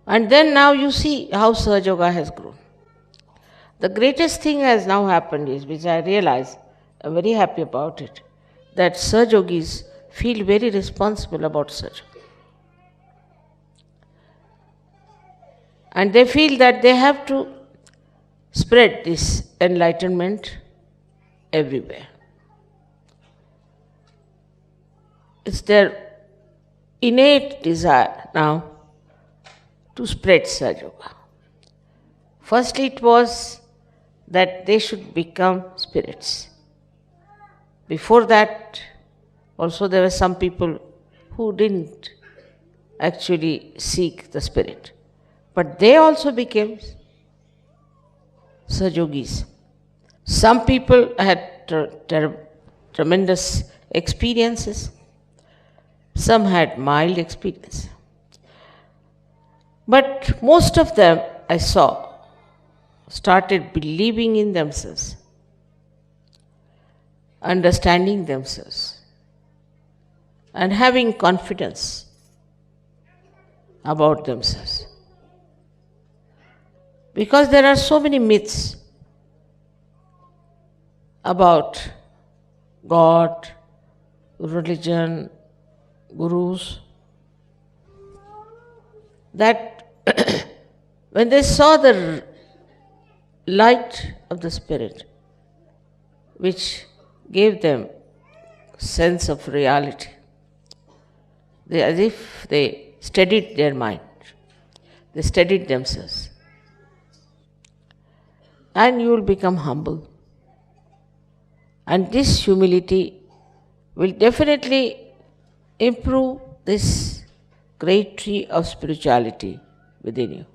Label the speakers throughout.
Speaker 1: And then now you see how Sahaja Yoga has grown. The greatest thing has now happened is, which I realize, I'm very happy about it, that Sahaja Yogis feel very responsible about Sahaja. And they feel that they have to spread this enlightenment everywhere. It's their innate desire now to spread Sahaja Yoga. Firstly, it was that they should become spirits. Before that, also there were some people who didn't actually seek the spirit. But they also became Sahaja Yogis. Some people had tremendous experiences. Some had mild experience. But most of them, I saw, started believing in themselves, understanding themselves, and having confidence about themselves. Because there are so many myths about God, religion, gurus, that when they saw the light of the Spirit, which gave them sense of reality, as if they steadied their mind, they steadied themselves, and you will become humble. And this humility will definitely improve this great tree of spirituality within you.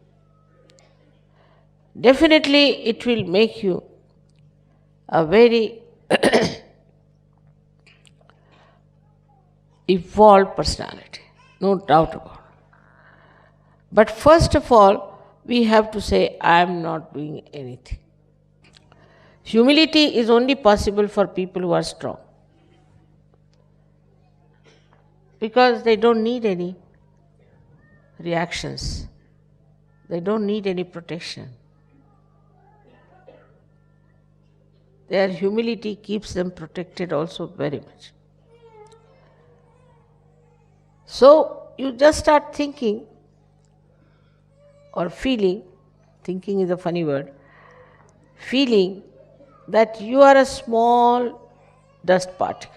Speaker 1: Definitely it will make you a very evolved personality, no doubt about it. But first of all, we have to say, I am not doing anything. Humility is only possible for people who are strong, because they don't need any reactions, they don't need any protection. Their humility keeps them protected also very much. So you just start thinking or feeling, thinking is a funny word, feeling that you are a small dust particle.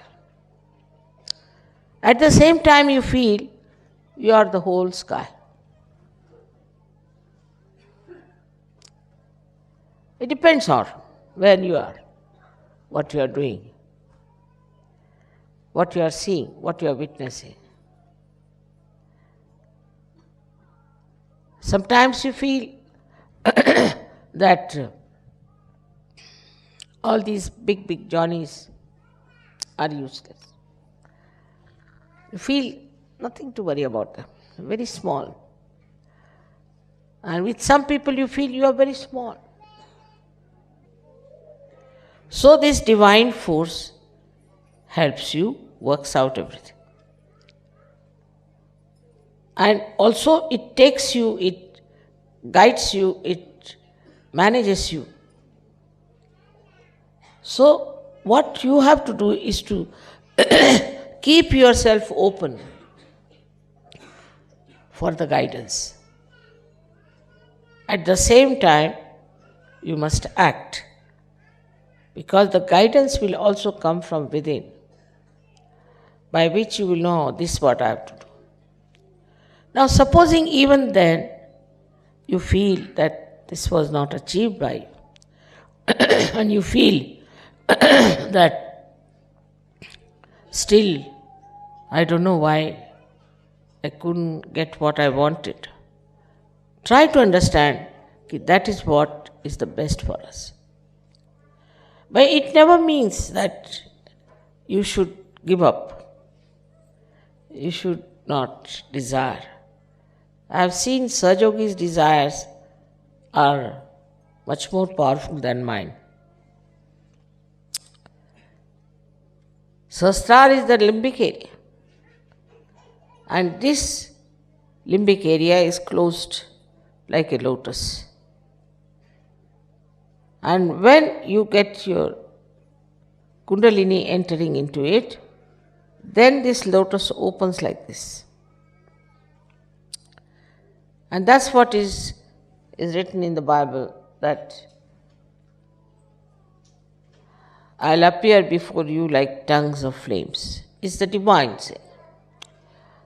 Speaker 1: At the same time, you feel you are the whole sky. It depends on where you are, what you are doing, what you are seeing, what you are witnessing. Sometimes you feel that all these big Johnnies are useless. You feel nothing to worry about them, very small. And with some people you feel you are very small. So this divine force helps you, works out everything. And also it takes you, it guides you, it manages you. So what you have to do is to keep yourself open for the guidance. At the same time, you must act, because the guidance will also come from within, by which you will know this is what I have to do. Now, supposing even then you feel that this was not achieved by you, and you feel that still I don't know why I couldn't get what I wanted. Try to understand that is what is the best for us. But it never means that you should give up. You should not desire. I have seen Sahaja Yogi's desires are much more powerful than mine. Sahasrara is the limbic area, and this limbic area is closed like a lotus. And when you get your Kundalini entering into it, then this lotus opens like this. And that's what is written in the Bible, that I'll appear before you like tongues of flames. It's the divine saying.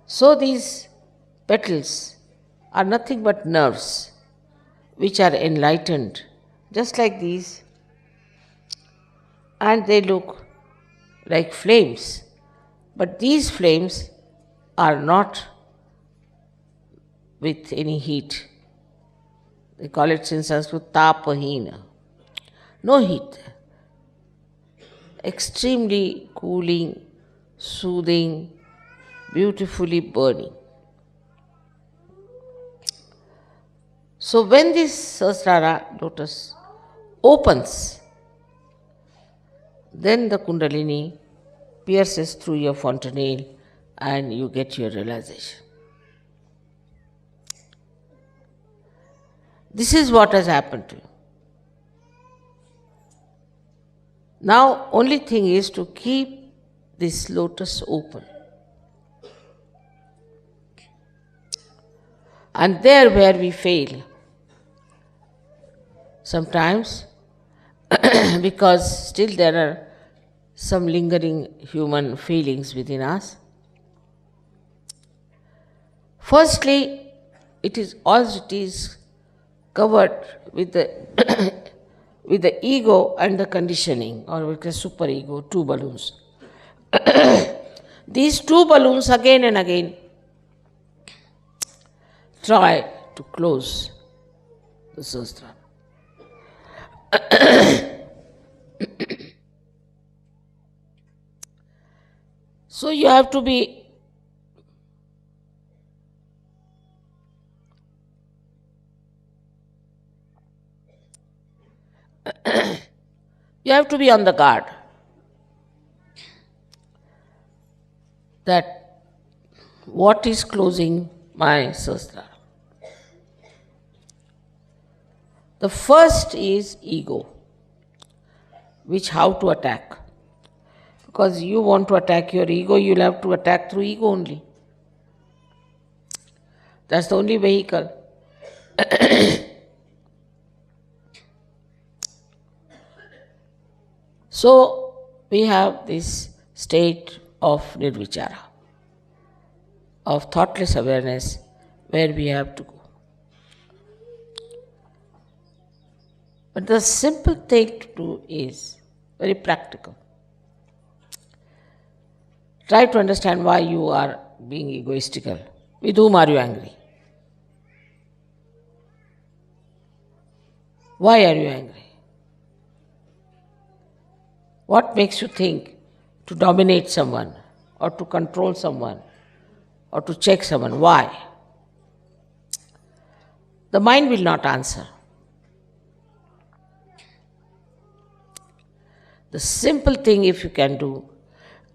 Speaker 1: So these petals are nothing but nerves which are enlightened, just like these, and they look like flames. But these flames are not with any heat. They call it in Sanskrit tapahina. No heat. Extremely cooling, soothing, beautifully burning. So when this Sahasrara lotus opens, then the Kundalini pierces through your fontanelle and you get your realization. This is what has happened to you. Now, only thing is to keep this lotus open. And there where we fail, sometimes, because still there are some lingering human feelings within us. Firstly, it is covered with the with the ego and the conditioning, or with the superego, two balloons. These two balloons again and again try to close the Sahasrara. So you have to be on the guard that what is closing my Sahasrara. The first is ego, which how to attack. Because you want to attack your ego, you'll have to attack through ego only. That's the only vehicle. So we have this state of nirvichara, of thoughtless awareness, where we have to go. But the simple thing to do is very practical. Try to understand why you are being egoistical. With whom are you angry? Why are you angry? What makes you think to dominate someone, or to control someone, or to check someone? Why? The mind will not answer. The simple thing, if you can do,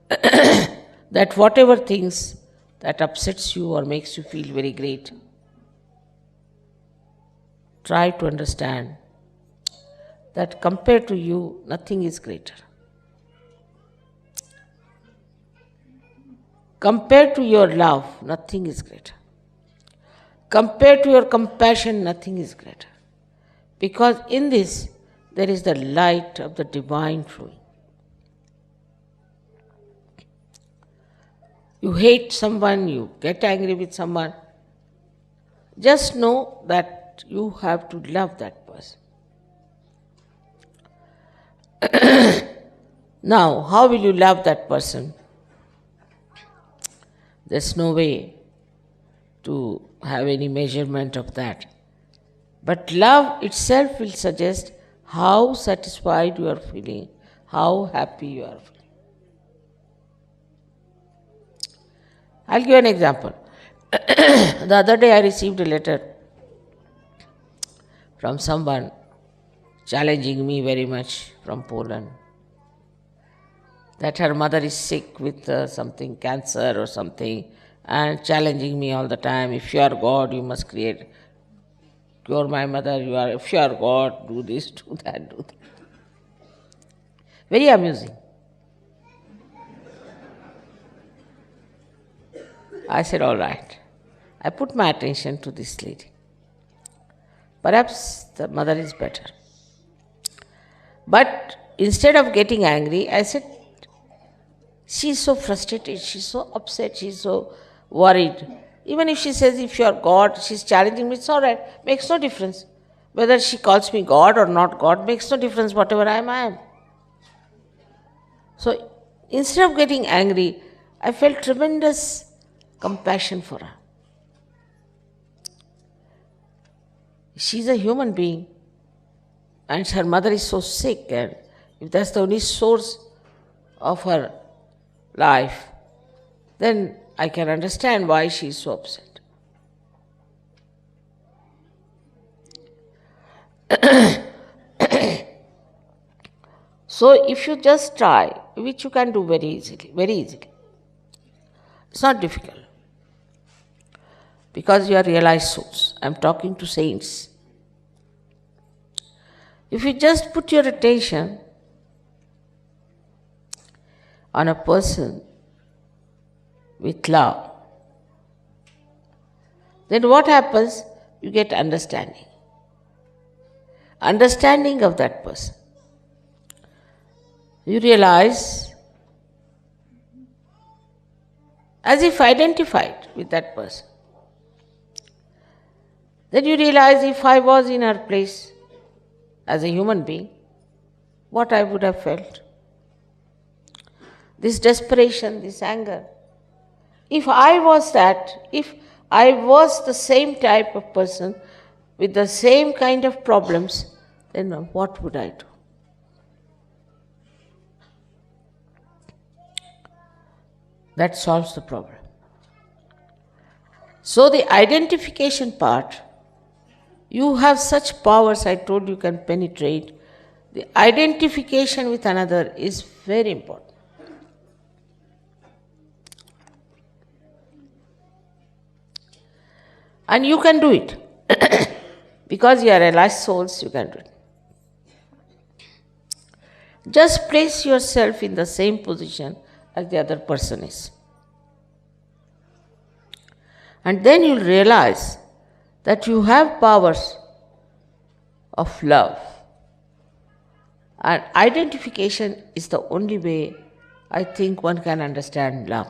Speaker 1: that whatever things that upsets you or makes you feel very great, try to understand that compared to you, nothing is greater. Compared to your love, nothing is greater. Compared to your compassion, nothing is greater. Because in this, there is the light of the divine flowing. You hate someone, you get angry with someone, just know that you have to love that person. Now, how will you love that person? There's no way to have any measurement of that. But love itself will suggest how satisfied you are feeling, how happy you are feeling. I'll give an example. The other day I received a letter from someone challenging me very much from Poland, that her mother is sick with something, cancer or something, and challenging me all the time. If you are God, you must You're my mother, if you are God, do this, do that, do that. Very amusing. I said, all right. I put my attention to this lady. Perhaps the mother is better. But instead of getting angry, I said, she's so frustrated, she's so upset, she's so worried. Even if she says, if you are God, she's challenging me, it's all right, makes no difference. Whether she calls me God or not God, makes no difference, whatever I am, I am. So instead of getting angry, I felt tremendous compassion for her. She's a human being, and her mother is so sick, and if that's the only source of her life, then I can understand why she is so upset. So if you just try, which you can do very easily, it's not difficult. Because you are realized souls. I'm talking to saints. If you just put your attention on a person with love, then what happens? You get understanding. Understanding of that person. You realize, as if identified with that person. Then you realize, if I was in her place as a human being, what I would have felt. This desperation, this anger. If I was that, if I was the same type of person with the same kind of problems, then what would I do? That solves the problem. So the identification part, you have such powers, I told you can penetrate. The identification with another is very important. And you can do it. Because you are realized souls, you can do it. Just place yourself in the same position as the other person is. And then you'll realize that you have powers of love. And identification is the only way I think one can understand love.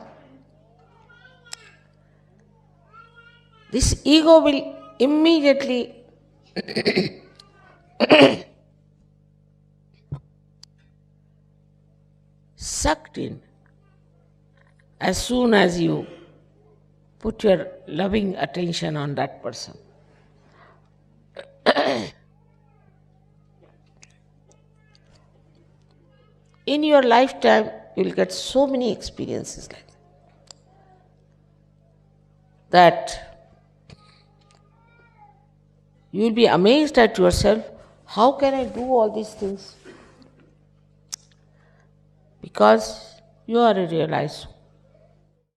Speaker 1: This ego will immediately sucked in as soon as you put your loving attention on that person. In your lifetime, you will get so many experiences like that you will be amazed at yourself. How can I do all these things? Because you are a realized soul.